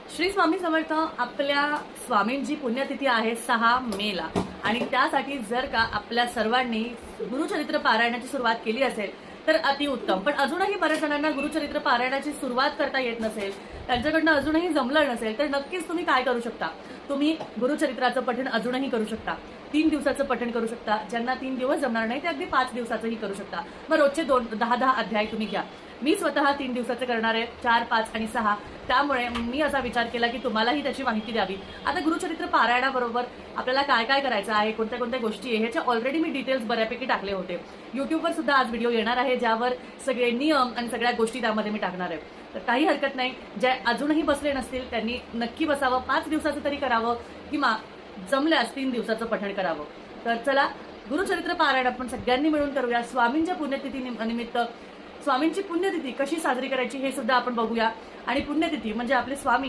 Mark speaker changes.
Speaker 1: श्री स्वामी समर्थ. आपल्या स्वामींची पुण्यतिथी आहे 6 मेला आणि त्यासाठी जर का आपल्या सर्वांनी गुरुचरित्र पारायणाची सुरुवात केली असेल तर अतिउत्तम. पण अजूनही बऱ्याच जणांना गुरुचरित्र पारायणाची सुरुवात करता येत नसेल, त्यांच्याकडनं अजूनही जमलं नसेल, तर नक्कीच तुम्ही काय करू शकता, तुम्ही गुरुचरित्राचं पठण अजूनही करू शकता. 3 दिवसाचं पठण करू शकता. ज्यांना 3 दिवस जमणार नाही ते अगदी 5 दिवसाचंही करू शकता. मग रोजचे 10-10 अध्याय तुम्ही घ्या. मी स्वतः 3 दिवसाचे करणार आहे, 4, 5 आणि 6. त्यामुळे मी असा विचार केला की तुम्हालाही त्याची माहिती द्यावी. आता गुरुचरित्र पारायणाबरोबर आपल्याला काय काय करायचं आहे, कोणत्या कोणत्या गोष्टी आहे, ह्याचे ऑलरेडी मी डिटेल्स बऱ्यापैकी टाकले होते. युट्यूबवर सुद्धा आज व्हिडिओ येणार आहे ज्यावर सगळे नियम आणि सगळ्या गोष्टी त्यामध्ये मी टाकणार आहे. तर काही हरकत नाही. जे अजूनही बसले नसतील त्यांनी नक्की बसावं. 5 दिवसाचं तरी करावं किंवा जमल्यास 3 दिवसाचं पठण करावं. तर चला, गुरुचरित्र पारायण आपण सगळ्यांनी मिळून करूया. स्वामींच्या पुण्यतिथी निमित्त स्वामींची पुण्यतिथी कशी साजरी करायची हे सुद्धा आपण बघूया. आणि पुण्यतिथी म्हणजे आपले स्वामी